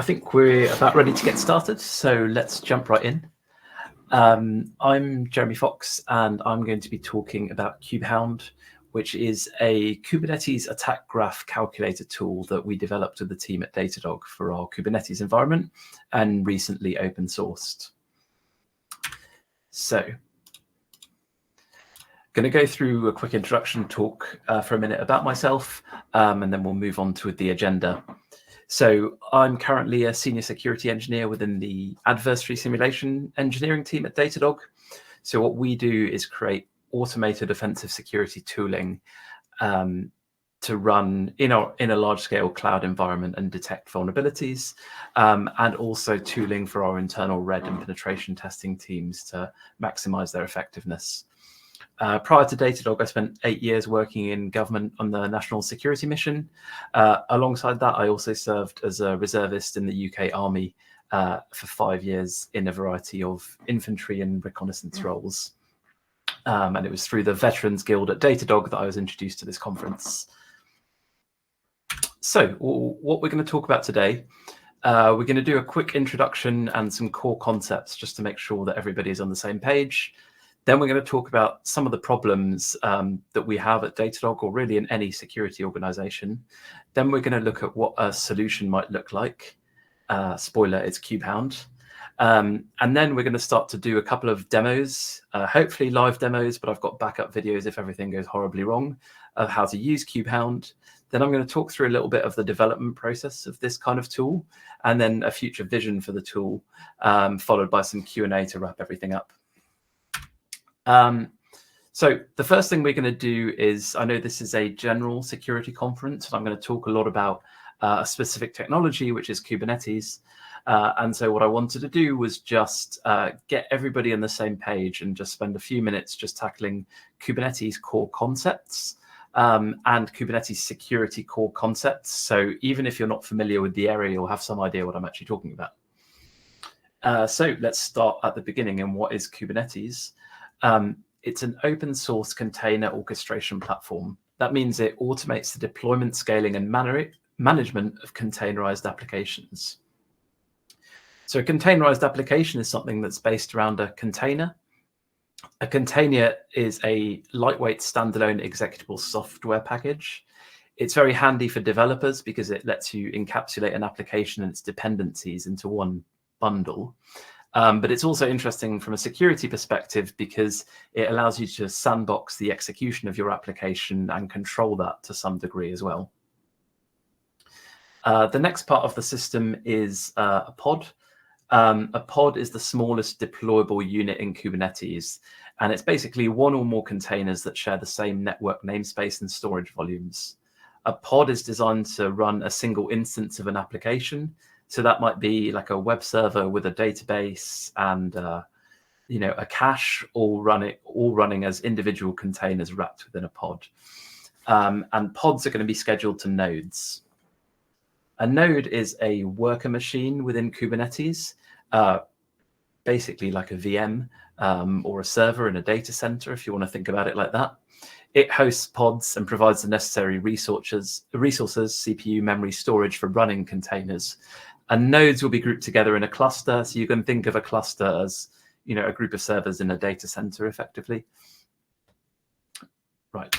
I think we're about ready to get started, so let's jump right in. I'm Jeremy Fox, and I'm going to be talking about Kubehound, which is a Kubernetes attack graph calculator tool that we developed with the team at DataDog for our Kubernetes environment and recently open sourced. So, going to go through a quick introduction talk for a minute about myself, and then we'll move on to the agenda. So I'm currently a senior security engineer within the adversary simulation engineering team at DataDog. So what we do is create automated offensive security tooling to run in a large-scale cloud environment and detect vulnerabilities, and also tooling for our internal red and penetration testing teams to maximize their effectiveness. Prior to DataDog, I spent 8 years working in government on the National Security Mission. Alongside that, I also served as a reservist in the UK Army for 5 years in a variety of infantry and reconnaissance roles. And it was through the Veterans Guild at DataDog that I was introduced to this conference. So what we're going to talk about today, we're going to do a quick introduction and some core concepts just to make sure that everybody is on the same page. Then we're going to talk about some of the problems that we have at DataDog, or really in any security organization. Then we're going to look at what a solution might look like. Spoiler, it's Kubehound. And then we're going to start to do a couple of demos, hopefully live demos, but I've got backup videos if everything goes horribly wrong, of how to use Kubehound. Then I'm going to talk through a little bit of the development process of this kind of tool, and then a future vision for the tool, followed by some Q&A to wrap everything up. So the first thing we're going to do is, I know this is a general security conference, and I'm going to talk a lot about a specific technology, which is Kubernetes. And so what I wanted to do was just get everybody on the same page and just spend a few minutes just tackling Kubernetes core concepts and Kubernetes security core concepts. So even if you're not familiar with the area, you'll have some idea what I'm actually talking about. So let's start at the beginning. And what is Kubernetes? It's an open source container orchestration platform. That means it automates the deployment, scaling, and management of containerized applications. So a containerized application is something that's based around a container. A container is a lightweight standalone executable software package. It's very handy for developers because it lets you encapsulate an application and its dependencies into one bundle. But it's also interesting from a security perspective because it allows you to sandbox the execution of your application and control that to some degree as well. The next part of the system is a pod. A pod is the smallest deployable unit in Kubernetes, and it's basically one or more containers that share the same network namespace and storage volumes. A pod is designed to run a single instance of an application. So that might be like a web server with a database and a cache, all running as individual containers wrapped within a pod. And pods are going to be scheduled to nodes. A node is a worker machine within Kubernetes, basically like a VM or a server in a data center, if you want to think about it like that. It hosts pods and provides the necessary resources, CPU, memory, storage for running containers. And nodes will be grouped together in a cluster. So you can think of a cluster as, a group of servers in a data center effectively. Right.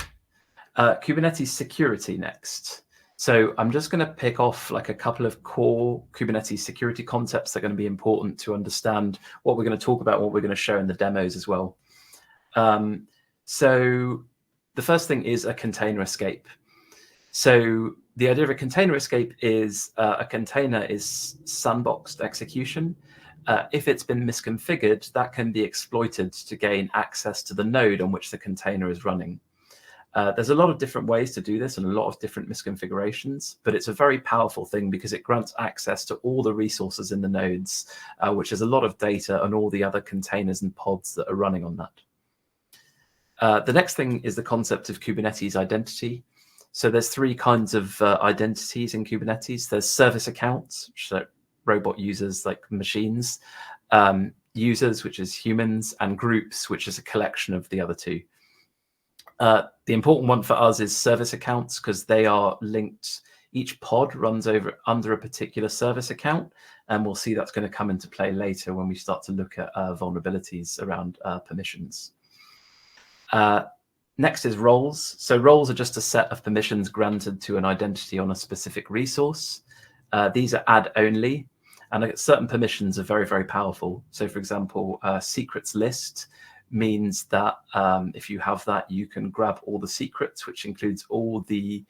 Kubernetes security next. So I'm just going to pick off like a couple of core Kubernetes security concepts that are going to be important to understand what we're going to talk about, what we're going to show in the demos as well. So the first thing is a container escape. So the idea of a container escape is a container is sandboxed execution. If it's been misconfigured, that can be exploited to gain access to the node on which the container is running. There's a lot of different ways to do this and a lot of different misconfigurations, but it's a very powerful thing because it grants access to all the resources in the nodes, which is a lot of data and all the other containers and pods that are running on that. The next thing is the concept of Kubernetes identity. So there's three kinds of identities in Kubernetes. There's service accounts, which are robot users like machines, users, which is humans, and groups, which is a collection of the other two. The important one for us is service accounts because they are linked Each pod runs under a particular service account, and we'll see that's going to come into play later when we start to look at vulnerabilities around permissions. Next is roles. So roles are just a set of permissions granted to an identity on a specific resource. These are add only, and certain permissions are very, very powerful. So for example, secrets list means that if you have that, you can grab all the secrets, which includes all the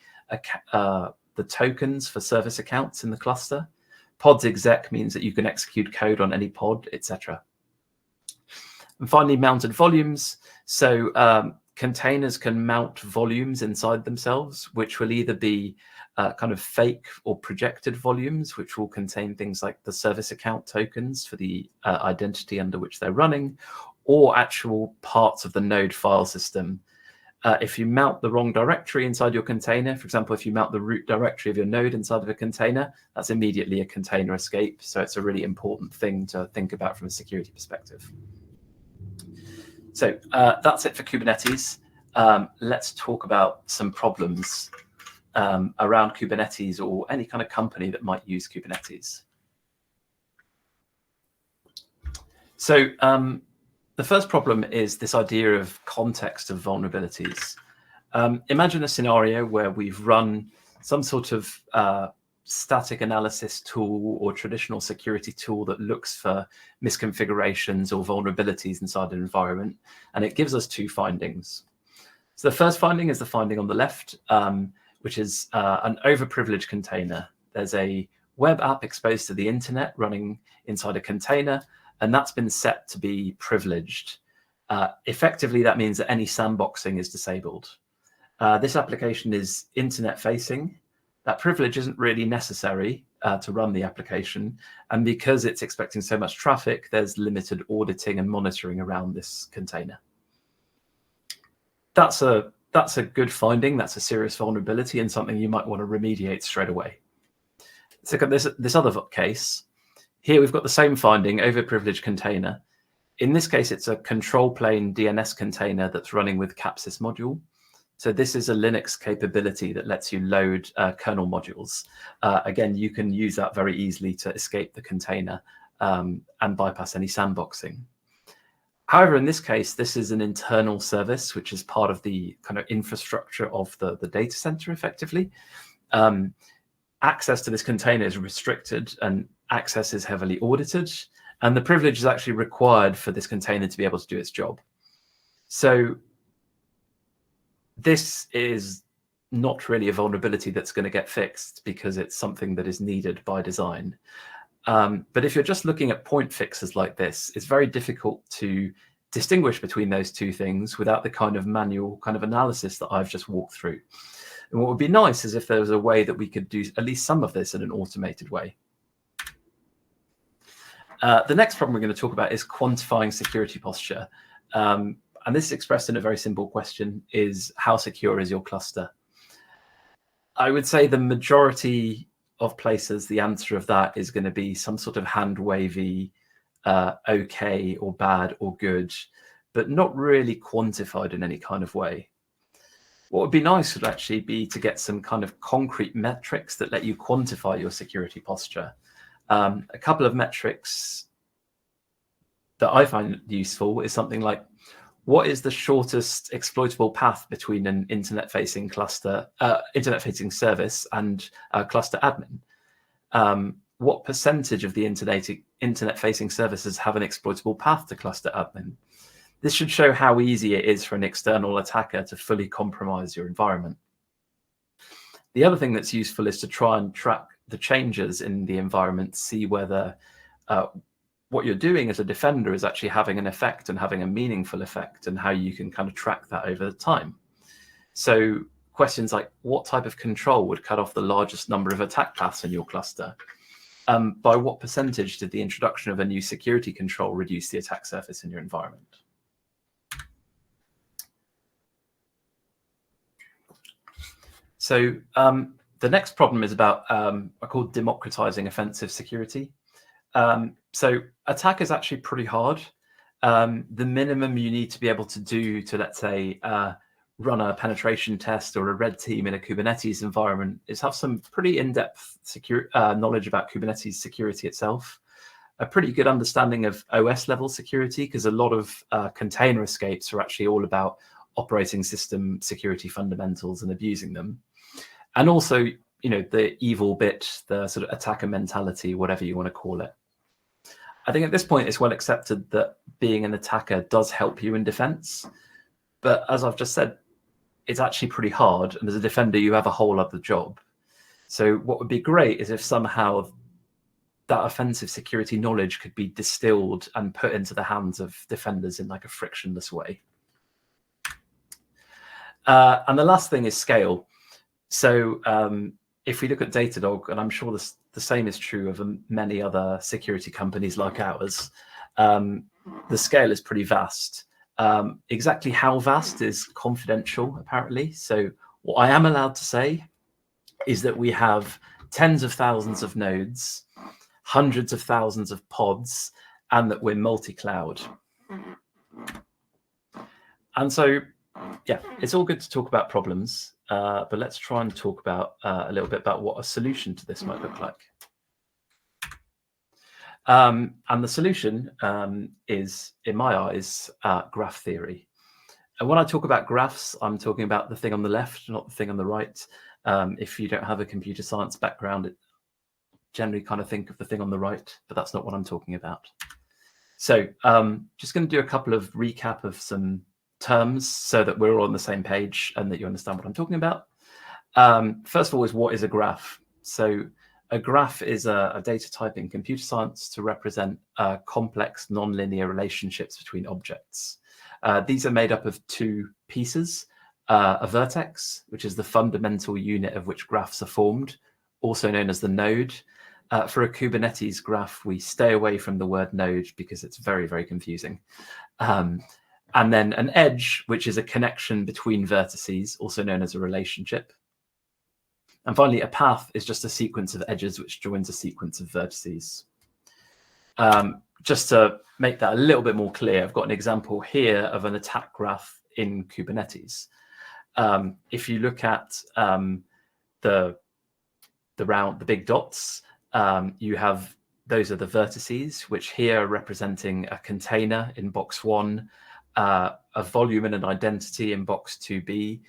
tokens for service accounts in the cluster. Pods exec means that you can execute code on any pod, etc. And finally, mounted volumes. So containers can mount volumes inside themselves, which will either be kind of fake or projected volumes, which will contain things like the service account tokens for the identity under which they're running, or actual parts of the node file system. If you mount the wrong directory inside your container, for example, if you mount the root directory of your node inside of a container, that's immediately a container escape. So it's a really important thing to think about from a security perspective. So that's it for Kubernetes. Let's talk about some problems around Kubernetes or any kind of company that might use Kubernetes. So the first problem is this idea of context of vulnerabilities. Imagine a scenario where we've run some sort of static analysis tool or traditional security tool that looks for misconfigurations or vulnerabilities inside an environment, and it gives us two findings. So the first finding is the finding on the left, which is an overprivileged container. There's a web app exposed to the internet running inside a container, and that's been set to be privileged. Effectively, that means that any sandboxing is disabled. This application is internet facing. That privilege isn't really necessary to run the application. And because it's expecting so much traffic, there's limited auditing and monitoring around this container. That's a good finding. That's a serious vulnerability and something you might want to remediate straight away. Let's look at this other case. Here we've got the same finding, overprivileged container. In this case, it's a control plane DNS container that's running with capsys module. So this is a Linux capability that lets you load kernel modules. Again, you can use that very easily to escape the container and bypass any sandboxing. However, in this case, this is an internal service, which is part of the kind of infrastructure of the data center, effectively. Access to this container is restricted and access is heavily audited. And the privilege is actually required for this container to be able to do its job. So this is not really a vulnerability that's going to get fixed because it's something that is needed by design. But if you're just looking at point fixes like this, it's very difficult to distinguish between those two things without the kind of manual kind of analysis that I've just walked through. And what would be nice is if there was a way that we could do at least some of this in an automated way. The next problem we're going to talk about is quantifying security posture. And this is expressed in a very simple question, is how secure is your cluster? I would say the majority of places, the answer of that is going to be some sort of hand-wavy, okay or bad or good, but not really quantified in any kind of way. What would be nice would actually be to get some kind of concrete metrics that let you quantify your security posture. A couple of metrics that I find useful is something like, what is the shortest exploitable path between an internet-facing cluster, internet-facing service and a cluster admin? What percentage of the internet-facing services have an exploitable path to cluster admin? This should show how easy it is for an external attacker to fully compromise your environment. The other thing that's useful is to try and track the changes in the environment, see whether what you're doing as a defender is actually having an effect and having a meaningful effect, and how you can kind of track that over time. So questions like, what type of control would cut off the largest number of attack paths in your cluster? By what percentage did the introduction of a new security control reduce the attack surface in your environment? So the next problem is about, I call democratizing offensive security. So attack is actually pretty hard. The minimum you need to be able to do to, let's say, run a penetration test or a red team in a Kubernetes environment is have some pretty in-depth knowledge about Kubernetes security itself, a pretty good understanding of OS level security, because a lot of container escapes are actually all about operating system security fundamentals and abusing them. And also, the evil bit, the sort of attacker mentality, whatever you want to call it. I think at this point, it's well accepted that being an attacker does help you in defense. But as I've just said, it's actually pretty hard. And as a defender, you have a whole other job. So what would be great is if somehow that offensive security knowledge could be distilled and put into the hands of defenders in like a frictionless way. And the last thing is scale. So if we look at DataDog, and I'm sure the same is true of many other security companies like ours, the scale is pretty vast. Exactly how vast is confidential, apparently. So what I am allowed to say is that we have tens of thousands of nodes, hundreds of thousands of pods, and that we're multi-cloud. And so, yeah, it's all good to talk about problems, but let's try and talk about a little bit about what a solution to this might look like. And the solution is, in my eyes, graph theory. And when I talk about graphs, I'm talking about the thing on the left, not the thing on the right. If you don't have a computer science background, generally kind of think of the thing on the right, but that's not what I'm talking about. So just going to do a couple of recap of some terms so that we're all on the same page and that you understand what I'm talking about. First of all is, what is a graph? So a graph is a data type in computer science to represent complex nonlinear relationships between objects. These are made up of two pieces, a vertex, which is the fundamental unit of which graphs are formed, also known as the node. For a Kubernetes graph, we stay away from the word node because it's very, very confusing. And then an edge, which is a connection between vertices, also known as a relationship. And finally, a path is just a sequence of edges which joins a sequence of vertices. Just to make that a little bit more clear, I've got an example here of an attack graph in Kubernetes. If you look at the big dots, you have, those are the vertices, which here are representing a container in box 1, a volume and an identity in box 2b,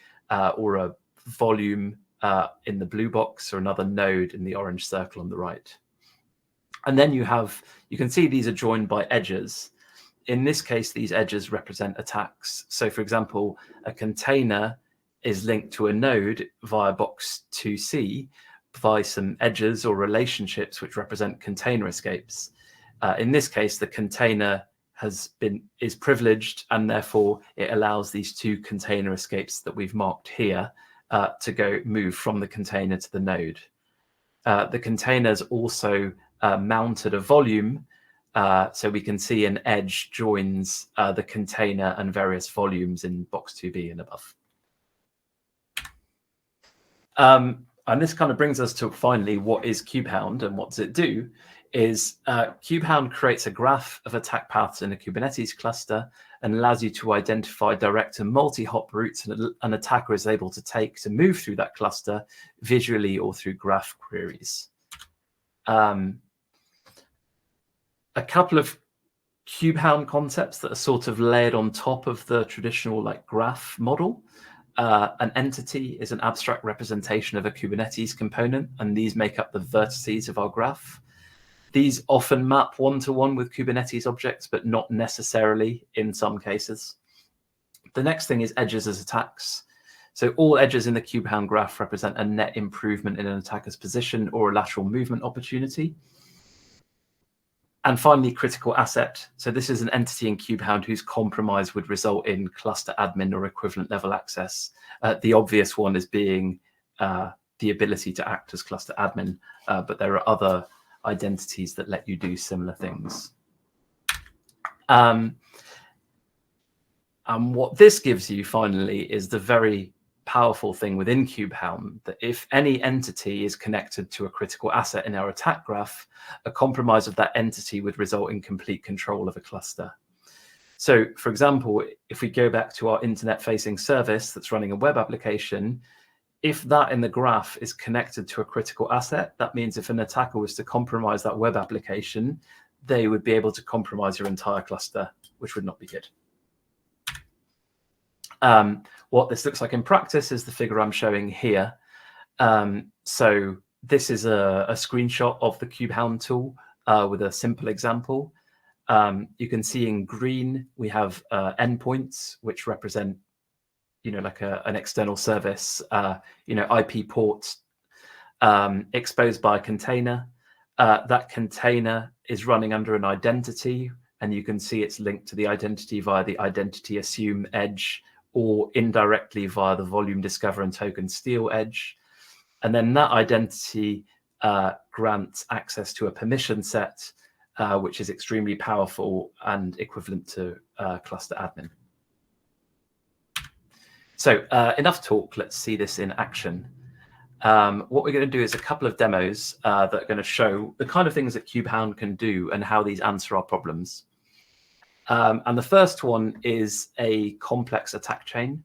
or a volume in the blue box, or another node in the orange circle on the right. And then you can see these are joined by edges. In this case, these edges represent attacks. So for example, a container is linked to a node via box 2c by some edges or relationships which represent container escapes. In this case, the container is privileged, and therefore it allows these two container escapes that we've marked here to move from the container to the node. The container's also mounted a volume, so we can see an edge joins the container and various volumes in box 2b and above. And this kind of brings us to finally, what is Kubehound and what does it do? Is Kubehound creates a graph of attack paths in a Kubernetes cluster and allows you to identify direct and multi-hop routes an attacker is able to take to move through that cluster visually or through graph queries. A couple of Kubehound concepts that are sort of layered on top of the traditional graph model. An entity is an abstract representation of a Kubernetes component, and these make up the vertices of our graph. These often map one-to-one with Kubernetes objects, but not necessarily in some cases. The next thing is edges as attacks. So all edges in the Kubehound graph represent a net improvement in an attacker's position or a lateral movement opportunity. And finally, critical asset. So this is an entity in Kubehound whose compromise would result in cluster admin or equivalent level access. The obvious one is being the ability to act as cluster admin, but there are other identities that let you do similar things. And what this gives you finally is the very powerful thing within Kubehound, that if any entity is connected to a critical asset in our attack graph, a compromise of that entity would result in complete control of a cluster. So, for example, if we go back to our internet-facing service that's running a web application, if that in the graph is connected to a critical asset, that means if an attacker was to compromise that web application, they would be able to compromise your entire cluster, which would not be good. What this looks like in practice is the figure I'm showing here. So this is a screenshot of the Kubehound tool with a simple example. You can see in green, we have endpoints, which represent, like an external service, IP ports exposed by a container. That container is running under an identity, and you can see it's linked to the identity via the identity assume edge, or indirectly via the volume discover and token steal edge. And then that identity grants access to a permission set, which is extremely powerful and equivalent to cluster admin. So enough talk, let's see this in action. What we're going to do is a couple of demos that are going to show the kind of things that Kubehound can do and how these answer our problems. And the first one is a complex attack chain.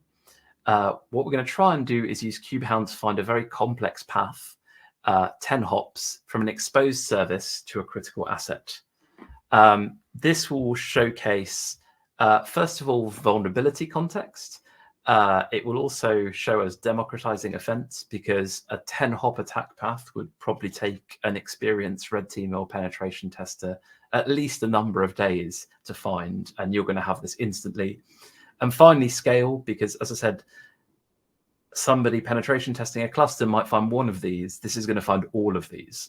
What we're going to try and do is use Kubehound to find a very complex path, 10 hops from an exposed service to a critical asset. This will showcase, first of all, vulnerability context. It will also show us democratizing offense, because a 10-hop attack path would probably take an experienced red team or penetration tester at least a number of days to find, and you're going to have this instantly. And finally, scale, because as I said, somebody penetration testing a cluster might find one of these. This is going to find all of these.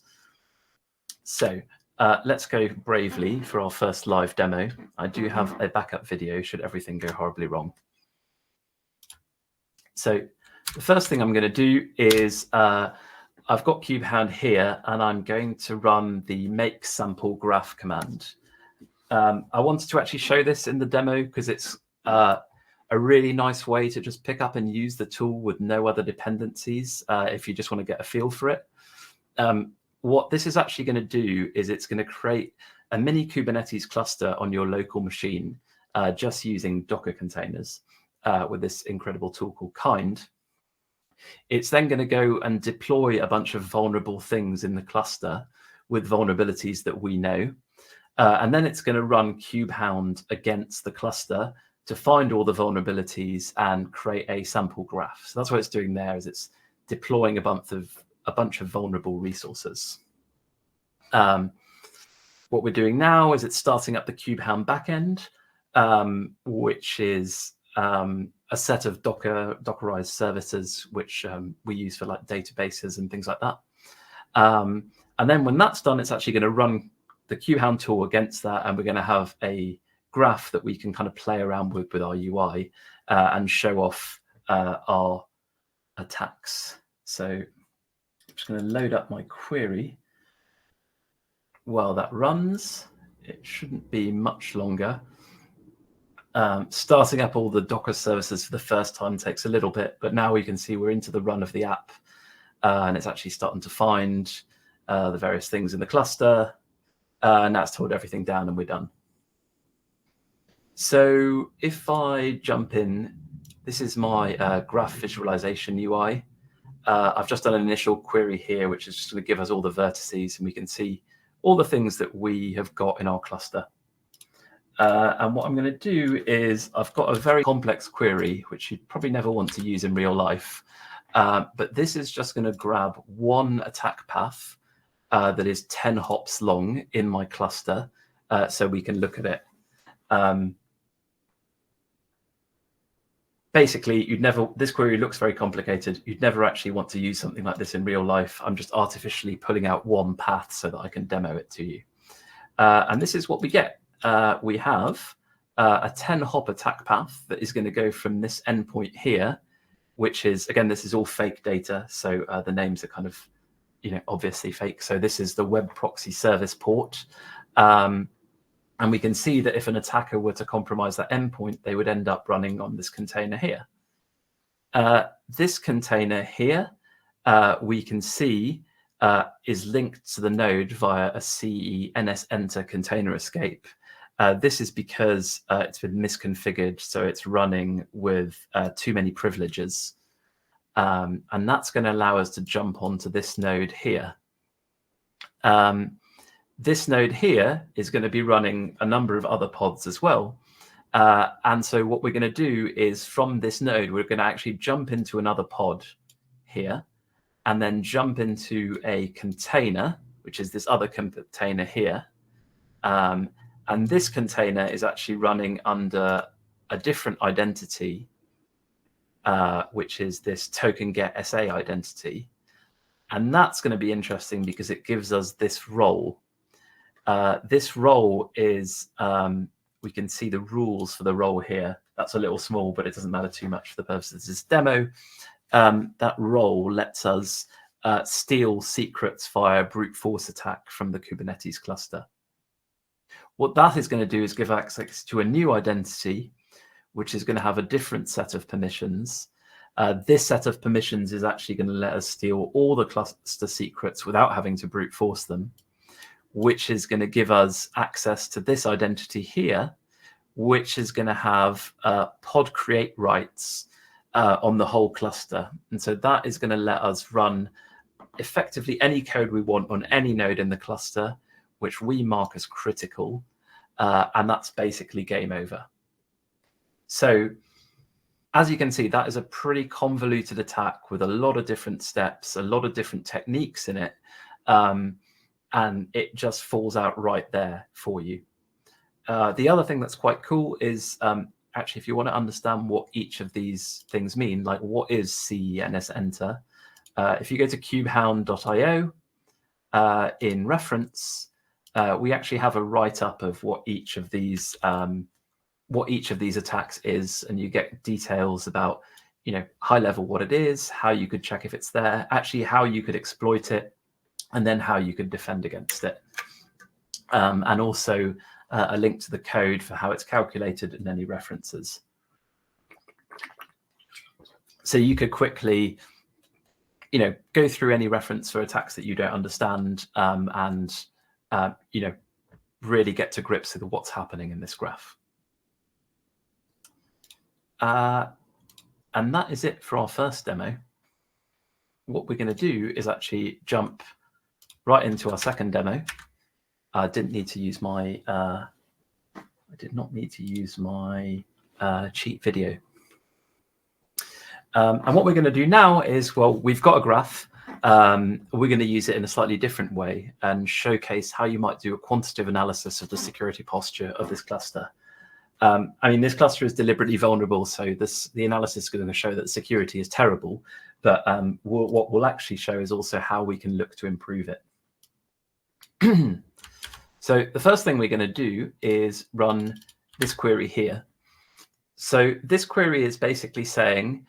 So let's go bravely for our first live demo. I do have a backup video should everything go horribly wrong. So the first thing I'm going to do is I've got Kubehound here, and I'm going to run the make sample graph command. I wanted to actually show this in the demo because it's a really nice way to just pick up and use the tool with no other dependencies if you just want to get a feel for it. What this is actually going to do is it's going to create a mini Kubernetes cluster on your local machine just using Docker containers with this incredible tool called Kind. It's then going to go and deploy a bunch of vulnerable things in the cluster with vulnerabilities that we know. And then it's going to run Kubehound against the cluster to find all the vulnerabilities and create a sample graph. So that's what it's doing there, is it's deploying a bunch of vulnerable resources. What we're doing now is it's starting up the Kubehound backend, which is a set of Dockerized services, which we use for like databases and things like that. And then when that's done, it's actually going to run the Kubehound tool against that, and we're going to have a graph that we can kind of play around with our UI and show off our attacks. So I'm just going to load up my query. While that runs, it shouldn't be much longer. Starting up all the Docker services for the first time takes a little bit, but now we can see we're into the run of the app, and it's actually starting to find the various things in the cluster. And that's told everything down, and we're done. So if I jump in, this is my graph visualization UI. I've just done an initial query here, which is just going to give us all the vertices, and we can see all the things that we have got in our cluster. And what I'm going to do is I've got a very complex query, which you'd probably never want to use in real life. But this is just going to grab one attack path that is 10 hops long in my cluster, so we can look at it. Basically, this query looks very complicated. You'd never actually want to use something like this in real life. I'm just artificially pulling out one path so that I can demo it to you. And this is what we get. We have a 10-hop attack path that is going to go from this endpoint here, which is, again, this is all fake data. So the names are kind of, obviously fake. So this is the web proxy service port. And we can see that if an attacker were to compromise that endpoint, they would end up running on this container here. This container here, we can see is linked to the node via a CE NS enter container escape. This is because it's been misconfigured, so it's running with too many privileges. And that's going to allow us to jump onto this node here. This node here is going to be running a number of other pods as well. And so what we're going to do is from this node, we're going to actually jump into another pod here, and then jump into a container, which is this other container here. And this container is actually running under a different identity, which is this token get SA identity. And that's going to be interesting because it gives us this role. This role is, we can see the rules for the role here. That's a little small, but it doesn't matter too much for the purposes of this demo. That role lets us steal secrets via brute force attack from the Kubernetes cluster. What that is going to do is give access to a new identity, which is going to have a different set of permissions. This set of permissions is actually going to let us steal all the cluster secrets without having to brute force them, which is going to give us access to this identity here, which is going to have pod create rights on the whole cluster. And so that is going to let us run effectively any code we want on any node in the cluster, which we mark as critical. And that's basically game over. So as you can see, that is a pretty convoluted attack with a lot of different steps, a lot of different techniques in it. And it just falls out right there for you. The other thing that's quite cool is actually, if you want to understand what each of these things mean, like what is CENS enter, if you go to kubehound.io in reference, we actually have a write-up of what each of these attacks is, and you get details about, high level what it is, how you could check if it's there, actually how you could exploit it, and then how you could defend against it. And also a link to the code for how it's calculated and any references. So you could quickly, go through any reference for attacks that you don't understand, and really get to grips with what's happening in this graph. And that is it for our first demo. What we're going to do is actually jump right into our second demo. I didn't need to use my cheat video. And what we're going to do now is, well, we've got a graph. We're going to use it in a slightly different way and showcase how you might do a quantitative analysis of the security posture of this cluster. This cluster is deliberately vulnerable, so the analysis is going to show that the security is terrible. But what we'll actually show is also how we can look to improve it. So the first thing we're going to do is run this query here. So this query is basically saying,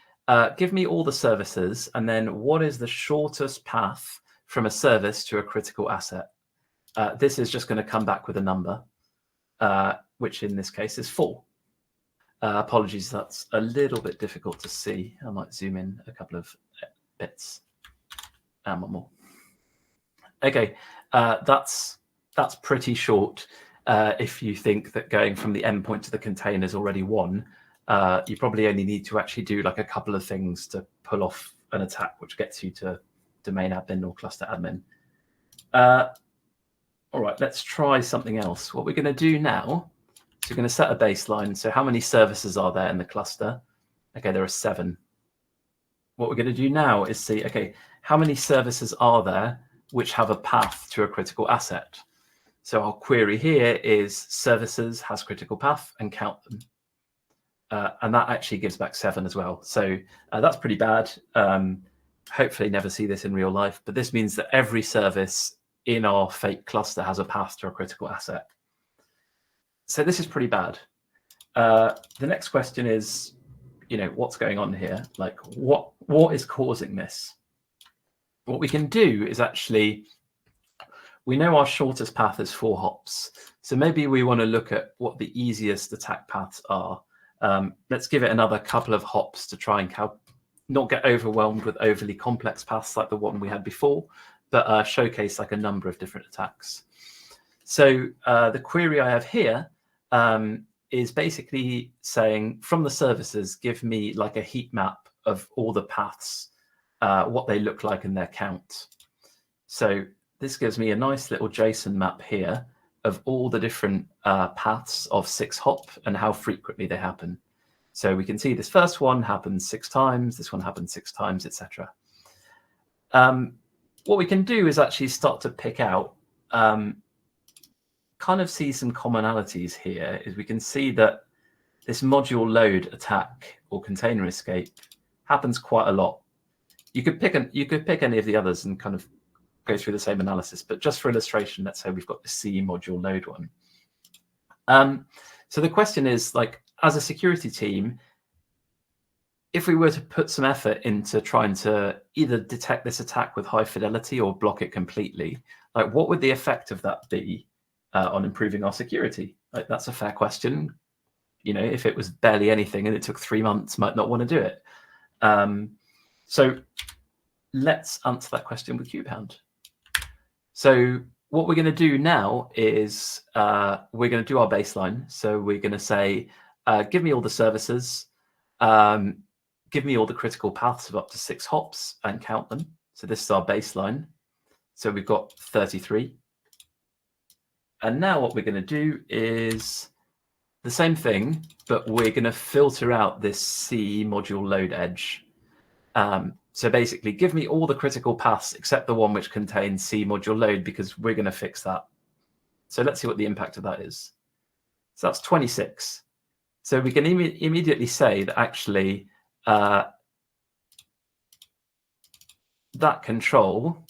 give me all the services, and then what is the shortest path from a service to a critical asset? This is just going to come back with a number, which in this case is 4. Apologies, that's a little bit difficult to see. I might zoom in a couple of bits. And one more. Okay, that's pretty short. If you think that going from the endpoint to the container is already 1, you probably only need to actually do like a couple of things to pull off an attack, which gets you to domain admin or cluster admin. All right, let's try something else. What we're going to do now is we're going to set a baseline. So how many services are there in the cluster? Okay, there are 7. What we're going to do now is see, okay, how many services are there which have a path to a critical asset? So our query here is services has critical path and count them. And that actually gives back 7 as well. So that's pretty bad. Hopefully never see this in real life, but this means that every service in our fake cluster has a path to a critical asset. So this is pretty bad. The next question is, what's going on here? Like, what is causing this? What we can do is actually, we know our shortest path is 4 hops. So maybe we want to look at what the easiest attack paths are. Let's give it another couple of hops to try and not get overwhelmed with overly complex paths like the one we had before, but showcase like a number of different attacks. So the query I have here is basically saying from the services, give me like a heat map of all the paths, what they look like in their count. So this gives me a nice little JSON map here of all the different paths of 6-hop and how frequently they happen. So we can see this first one happens 6 times, this one happens 6 times, etc. What we can do is actually start to pick out, kind of see some commonalities here. Is we can see that this module load attack or container escape happens quite a lot. You could pick any of the others and kind of go through the same analysis, but just for illustration, let's say we've got the C module load one. So the question is, like, as a security team, if we were to put some effort into trying to either detect this attack with high fidelity or block it completely, like, what would the effect of that be on improving our security? Like, that's a fair question. You know, if it was barely anything and it took 3 months, might not want to do it. So let's answer that question with Kubehound. So what we're going to do now is we're going to do our baseline. So we're going to say, give me all the services, give me all the critical paths of up to 6 hops and count them. So this is our baseline. So we've got 33. And now what we're going to do is the same thing, but we're going to filter out this C module load edge. So basically, give me all the critical paths except the one which contains C module load, because we're going to fix that. So let's see what the impact of that is. So that's 26. So we can immediately say that actually that control,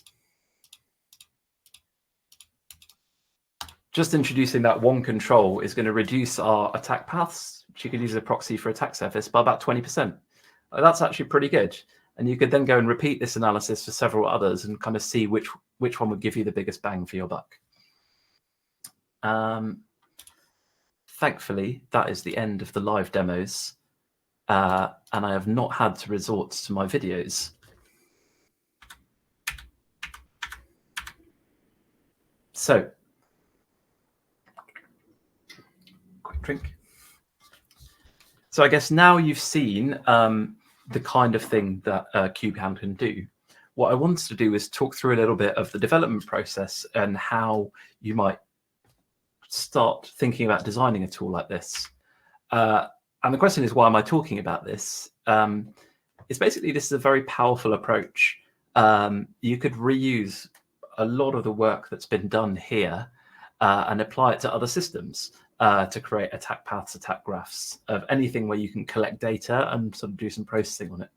just introducing that one control, is going to reduce our attack paths, which you could use as a proxy for attack surface, by about 20%. That's actually pretty good. And you could then go and repeat this analysis for several others and kind of see which one would give you the biggest bang for your buck. Thankfully, that is the end of the live demos. And I have not had to resort to my videos. So, quick drink. So I guess now you've seen the kind of thing that Kubehound can do. What I wanted to do is talk through a little bit of the development process and how you might start thinking about designing a tool like this. And the question is, why am I talking about this? It's basically, this is a very powerful approach. You could reuse a lot of the work that's been done here and apply it to other systems to create attack paths, attack graphs, of anything where you can collect data and sort of do some processing on it.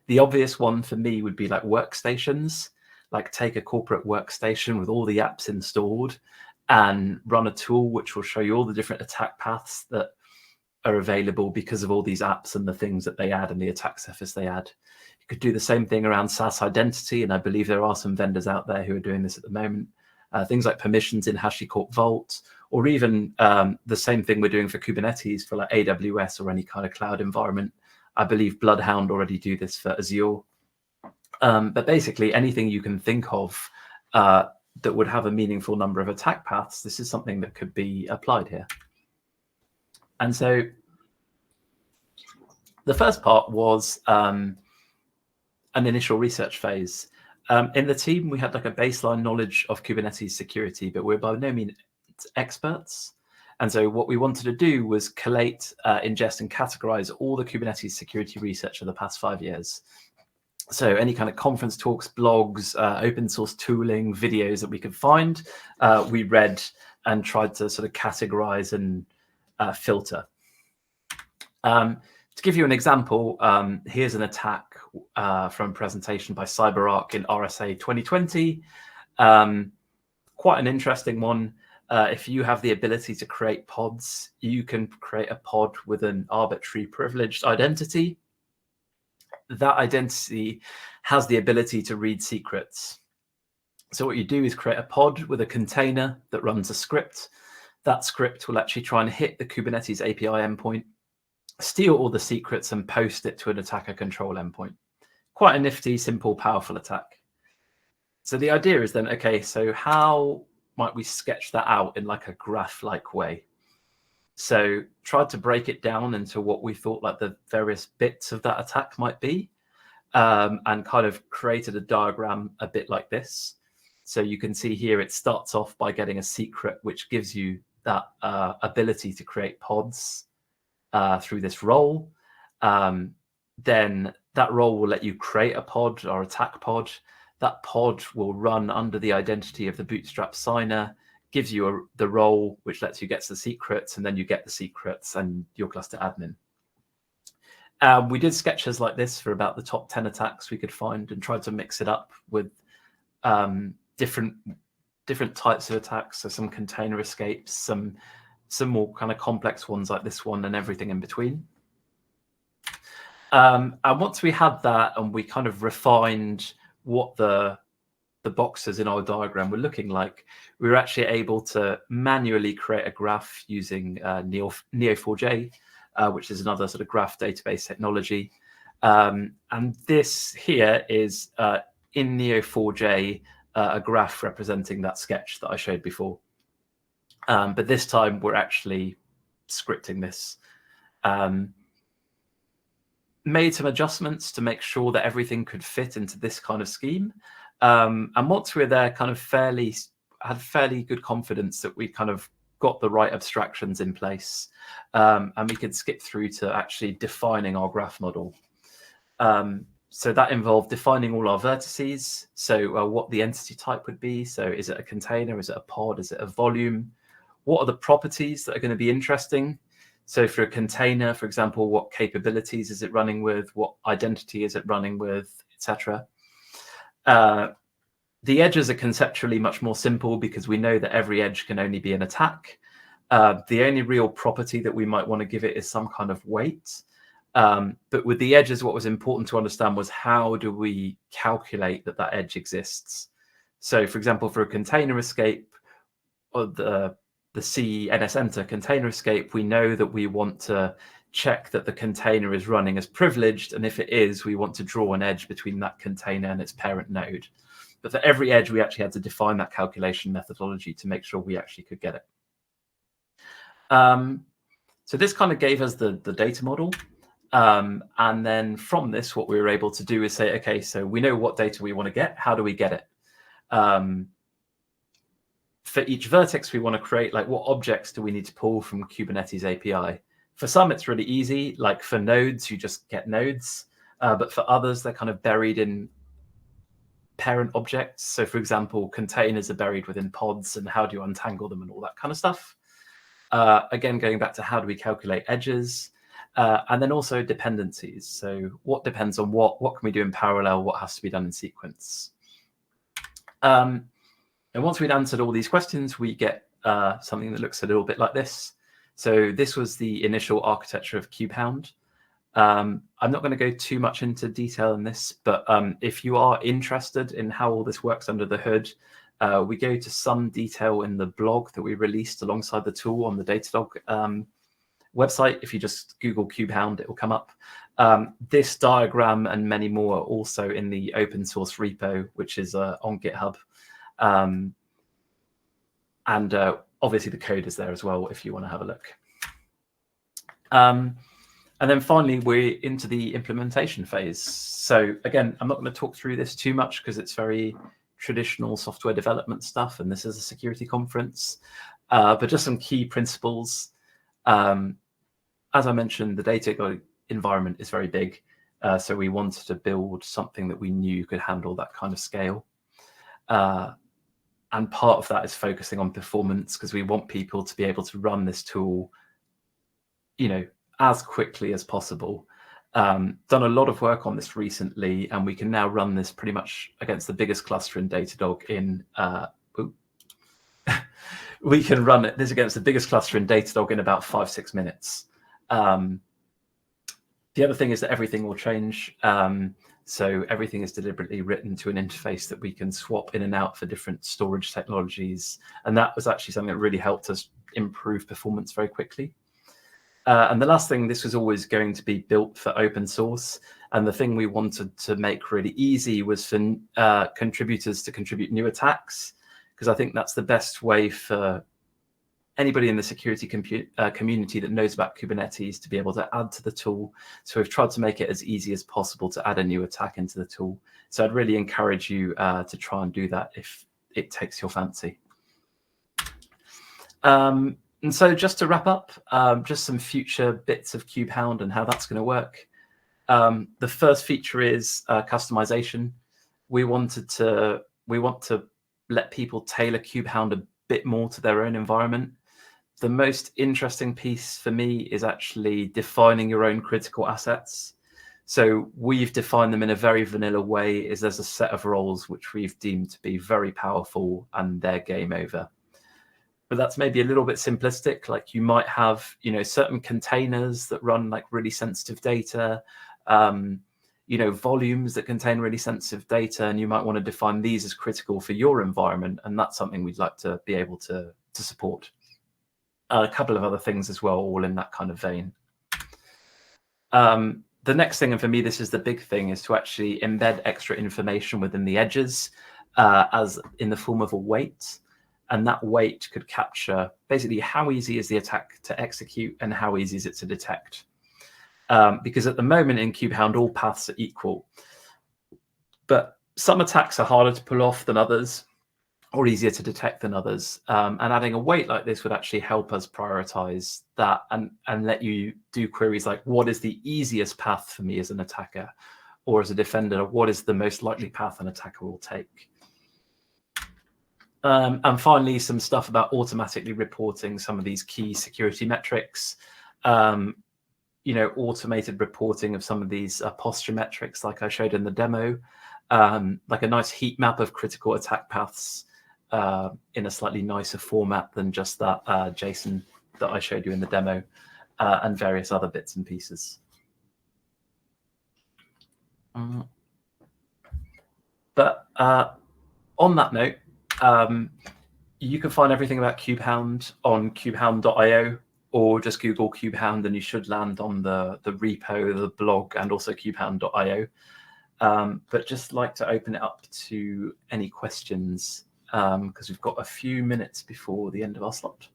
The obvious one for me would be like workstations, like take a corporate workstation with all the apps installed and run a tool which will show you all the different attack paths that are available because of all these apps and the things that they add and the attack surface they add. You could do the same thing around SaaS identity, and I believe there are some vendors out there who are doing this at the moment. Things like permissions in HashiCorp Vault, or even the same thing we're doing for Kubernetes for like AWS or any kind of cloud environment. I believe Bloodhound already do this for Azure. But basically, anything you can think of that would have a meaningful number of attack paths, this is something that could be applied here. And so the first part was an initial research phase. In the team, we had like a baseline knowledge of Kubernetes security, but we're by no means experts. And so what we wanted to do was collate, ingest, and categorize all the Kubernetes security research of the past 5 years. So any kind of conference talks, blogs, open source tooling, videos that we could find, we read and tried to sort of categorize and filter. To give you an example, here's an attack from a presentation by CyberArk in RSA 2020. Quite an interesting one. If you have the ability to create pods, you can create a pod with an arbitrary privileged identity. That identity has the ability to read secrets. So what you do is create a pod with a container that runs a script. That script will actually try and hit the Kubernetes API endpoint, steal all the secrets, and post it to an attacker control endpoint. Quite a nifty, simple, powerful attack. So the idea is then, okay, so how might we sketch that out in like a graph-like way? So tried to break it down into what we thought like the various bits of that attack might be, and kind of created a diagram a bit like this. So you can see here it starts off by getting a secret, which gives you that ability to create pods through this role. Then that role will let you create a pod or attack pod. That pod will run under the identity of the Bootstrap signer, gives you the role, which lets you get the secrets, and then you get the secrets and your cluster admin. We did sketches like this for about the top 10 attacks we could find and tried to mix it up with different types of attacks. So some container escapes, some more kind of complex ones like this one, and everything in between. And once we had that and we kind of refined what the boxes in our diagram were looking like, we were actually able to manually create a graph using Neo4j, which is another sort of graph database technology. And this here is in Neo4j, a graph representing that sketch that I showed before. But this time we're actually scripting this. Made some adjustments to make sure that everything could fit into this kind of scheme. And once we were there, kind of had fairly good confidence that we kind of got the right abstractions in place, and we could skip through to actually defining our graph model. So that involved defining all our vertices. So what the entity type would be. So is it a container? Is it a pod? Is it a volume? What are the properties that are going to be interesting? So for a container, for example, what capabilities is it running with? What identity is it running with, etc. The edges are conceptually much more simple because we know that every edge can only be an attack. The only real property that we might want to give it is some kind of weight. But with the edges, what was important to understand was how do we calculate that edge exists? So for example, for a container escape, or the CNSEnter container escape, we know that we want to check that the container is running as privileged. And if it is, we want to draw an edge between that container and its parent node. But for every edge, we actually had to define that calculation methodology to make sure we actually could get it. So this kind of gave us the data model. And then from this, what we were able to do is say, okay, so we know what data we want to get. How do we get it? For each vertex we want to create, like what objects do we need to pull from Kubernetes API? For some, it's really easy. Like for nodes, you just get nodes. But for others, they're kind of buried in parent objects. So for example, containers are buried within pods, and how do you untangle them and all that kind of stuff. Again, going back to how do we calculate edges, and then also dependencies. So what depends on what can we do in parallel, what has to be done in sequence. And once we'd answered all these questions, we get something that looks a little bit like this. So this was the initial architecture of Kubehound. I'm not going to go too much into detail in this, but if you are interested in how all this works under the hood, we go to some detail in the blog that we released alongside the tool on the DataDog website. If you just Google Kubehound, it will come up. This diagram and many more are also in the open source repo, which is on GitHub. And obviously the code is there as well if you want to have a look. And then finally, we're into the implementation phase. So again, I'm not going to talk through this too much because it's very traditional software development stuff, and this is a security conference. But just some key principles. As I mentioned, the DataDog environment is very big. So we wanted to build something that we knew could handle that kind of scale. And part of that is focusing on performance, because we want people to be able to run this tool, as quickly as possible. Done a lot of work on this recently, and we can now run this pretty much against the biggest cluster in DataDog in we can run this against the biggest cluster in DataDog in about 5-6 minutes. The other thing is that everything will change. So everything is deliberately written to an interface that we can swap in and out for different storage technologies. And that was actually something that really helped us improve performance very quickly. And the last thing, this was always going to be built for open source. And the thing we wanted to make really easy was for contributors to contribute new attacks, because I think that's the best way for anybody in the security community that knows about Kubernetes to be able to add to the tool. So we've tried to make it as easy as possible to add a new attack into the tool. So I'd really encourage you to try and do that if it takes your fancy. And so just to wrap up, just some future bits of Kubehound and how that's going to work. The first feature is customization. We want to let people tailor Kubehound a bit more to their own environment. The most interesting piece for me is actually defining your own critical assets. So we've defined them in a very vanilla way, is there's a set of roles which we've deemed to be very powerful and they're game over. But that's maybe a little bit simplistic. Like you might have, certain containers that run like really sensitive data, volumes that contain really sensitive data, and you might want to define these as critical for your environment. And that's something we'd like to be able to support. A couple of other things as well, all in that kind of vein. The next thing, and for me, this is the big thing, is to actually embed extra information within the edges as in the form of a weight. And that weight could capture basically how easy is the attack to execute and how easy is it to detect. Because at the moment in Kubehound, all paths are equal. But some attacks are harder to pull off than others, or easier to detect than others. And adding a weight like this would actually help us prioritize that and let you do queries like, what is the easiest path for me as an attacker or as a defender? What is the most likely path an attacker will take? And finally, some stuff about automatically reporting some of these key security metrics. Automated reporting of some of these posture metrics like I showed in the demo, like a nice heat map of critical attack paths, in a slightly nicer format than just that JSON that I showed you in the demo, and various other bits and pieces. But on that note, you can find everything about Kubehound on kubehound.io, or just Google Kubehound and you should land on the repo, the blog, and also kubehound.io. But just like to open it up to any questions, because we've got a few minutes before the end of our slot.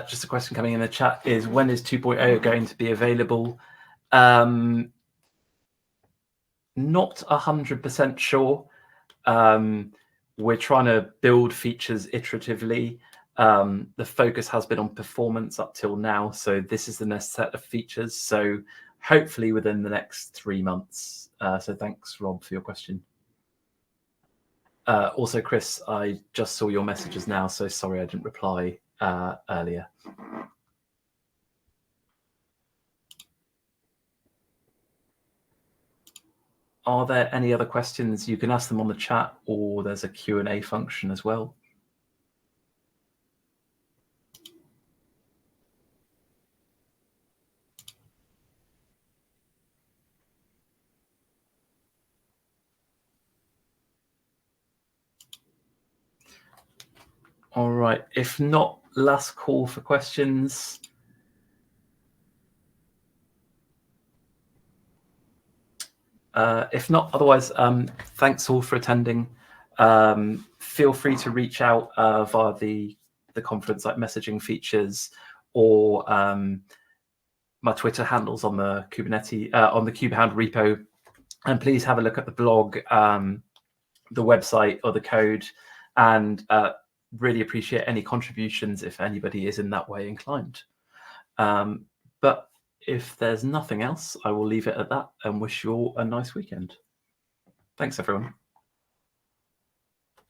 Just a question coming in the chat is, when is 2.0 going to be available? Not 100% sure. We're trying to build features iteratively. The focus has been on performance up till now, so this is the next set of features. So hopefully within the next 3 months. So thanks, Rob, for your question. Also, Chris, I just saw your messages now, so sorry I didn't reply earlier. Are there any other questions? You can ask them on the chat, or there's a Q&A function as well. All right, if not, last call for questions. If not, otherwise, thanks all for attending. Feel free to reach out via the conference like messaging features, or my Twitter handles on the Kubernetes on the Kubehound repo, and please have a look at the blog, the website, or the code, and really appreciate any contributions if anybody is in that way inclined. But if there's nothing else, I will leave it at that and wish you all a nice weekend. Thanks, everyone.